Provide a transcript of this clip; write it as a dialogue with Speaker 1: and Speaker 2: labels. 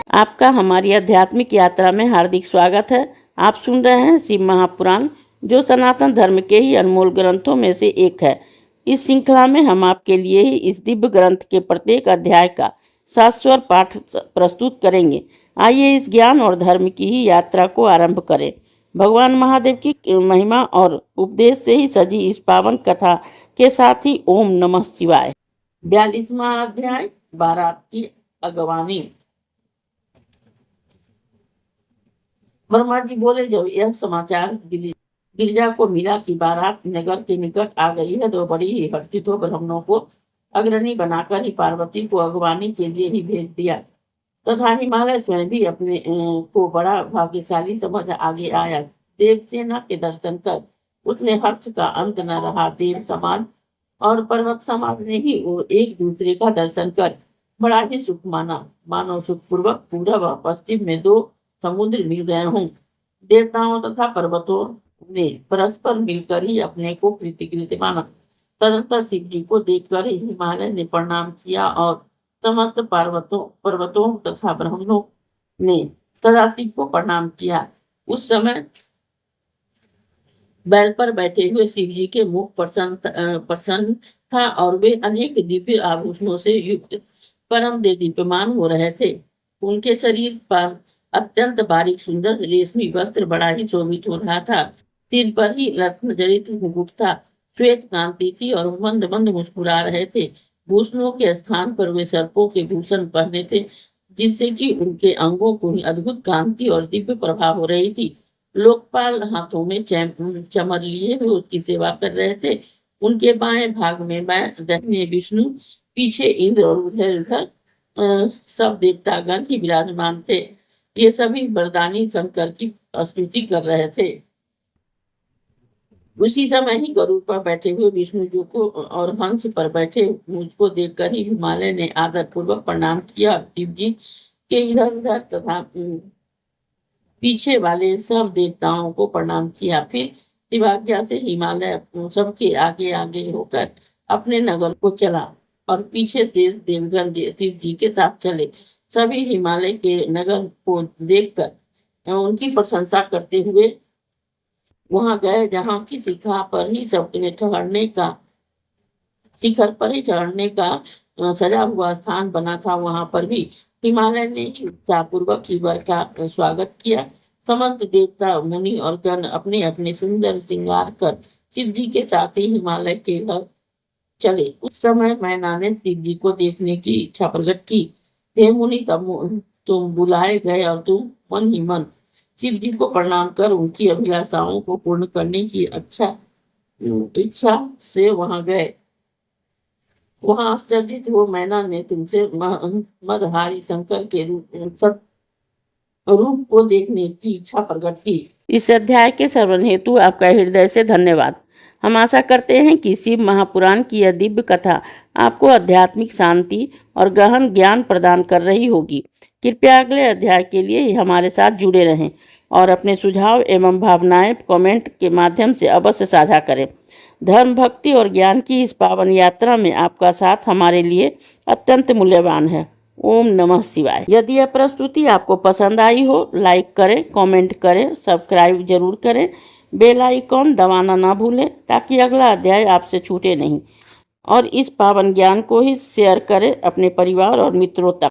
Speaker 1: आपका हमारी आध्यात्मिक यात्रा में हार्दिक स्वागत है। आप सुन रहे हैं शिव महापुराण, जो सनातन धर्म के ही अनमोल ग्रंथों में से एक है। इस श्रृंखला में हम आपके लिए ही इस दिव्य ग्रंथ के प्रत्येक अध्याय का शाश्वत पाठ प्रस्तुत करेंगे। आइए इस ज्ञान और धर्म की ही यात्रा को आरंभ करें। भगवान महादेव की महिमा और उपदेश से ही सजी इस पावन कथा के साथ ही ओम नमः शिवाय। 42वां अध्याय, बारात की अगवानी। वर्मा जी बोले, जब यह समाचार गिरिजा को मिला कि बारात नगर के निकट आ गई है तो बड़ी ही हर्षित हो ब्राह्मणों को अग्रणी बनाकर ही पार्वती को अगवानी के लिए ही भेज दिया तथा हिमालय स्वयं भी अपने को बड़ा भाग्यशाली समझ आगे आया। देवसेना के दर्शन कर उसने हर्ष का अंत न रहा। देव समाज और पर्वत समाज ने ही वो एक दूसरे का दर्शन कर बड़ा ही सुख माना, मानो सुखपूर्वक पूर्व व पश्चिम में दो समुद्र मिल गए हों। देवताओं तथा पर्वतों ने परस्पर मिलकर ही अपने को कृतकृत्य माना। तदंतर शिव जी को देखकर ही हिमालय ने प्रणाम किया और समस्त पर्वतों तथा ब्रह्मणों ने सदाशिव को प्रणाम किया। उस समय बैल पर बैठे हुए शिव जी के मुख प्रसन्न था और वे अनेक दिव्य आभूषणों से युक्त परम दीप्यमान हो रहे थे। उनके शरीर पर अत्यंत बारीक सुंदर रेशमी वस्त्र बड़ा ही शोभित हो रहा था। सिर पर ही रत्न जड़ित मुकुट था। श्वेत कांति थी और मंद मंद मुस्कुरा रहे थे। भूषणों के स्थान पर वे सर्पों के भूषण पहने थे, जिससे कि उनके अंगों को ही अद्भुत कांति और दिव्य प्रभा हो रही थी। लोकपाल हाथों में चमर लिए हुए उसकी सेवा कर रहे थे। उनके बाएं भाग में दाहिने विष्णु, पीछे इंद्र और उधर उधर सब देवतागण ही विराजमान थे। ये सभी वरदानी शंकर की स्तुति कर रहे थे। उसी समय ही गरुड़ पर बैठे हुए विष्णु जी को और हंस पर बैठे मुझको देखकर ही हिमालय ने आदर पूर्वक प्रणाम किया। शिव जी के इधर उधर तथा पीछे वाले सब देवताओं को प्रणाम किया। फिर शिवाज्ञा से हिमालय सबके आगे आगे होकर अपने नगर को चला और पीछे से देवगण शिव जी के साथ चले। सभी हिमालय के नगर को देखकर उनकी प्रशंसा करते हुए वहां गए, जहां की शिखर पर ही सबने ठहरने का सजा हुआ स्थान बना था। वहां पर भी हिमालय ने उत्साहपूर्वक ही वर का स्वागत किया। समस्त देवता मुनि और गण अपने अपने सुंदर श्रृंगार कर शिव जी के साथ ही हिमालय के घर चले। उस समय मैना ने शिव जी को देखने की इच्छा प्रकट की। हे मुनि, तुम बुलाए गए और तुम मन ही मन शिव जी को प्रणाम कर उनकी अभिलाषाओं को पूर्ण करने की इच्छा से वहां गए। वहां आश्चर्यचकित हो मैना ने तुमसे मदहारी शंकर के रूप को देखने की इच्छा प्रकट की। इस अध्याय के श्रवण हेतु आपका हृदय से धन्यवाद। हम आशा करते हैं कि शिव महापुराण की यह दिव्य कथा आपको आध्यात्मिक शांति और गहन ज्ञान प्रदान कर रही होगी। कृपया अगले अध्याय के लिए हमारे साथ जुड़े रहें और अपने सुझाव एवं भावनाएं कमेंट के माध्यम से अवश्य साझा करें। धर्म, भक्ति और ज्ञान की इस पावन यात्रा में आपका साथ हमारे लिए अत्यंत मूल्यवान है। ओम नमः शिवाय। यदि यह प्रस्तुति आपको पसंद आई हो, लाइक करें, कमेंट करें, सब्सक्राइब जरूर करें, बेल आइकॉन दबाना ना भूलें ताकि अगला अध्याय आपसे छूटे नहीं। और इस पावन ज्ञान को ही शेयर करें अपने परिवार और मित्रों तक।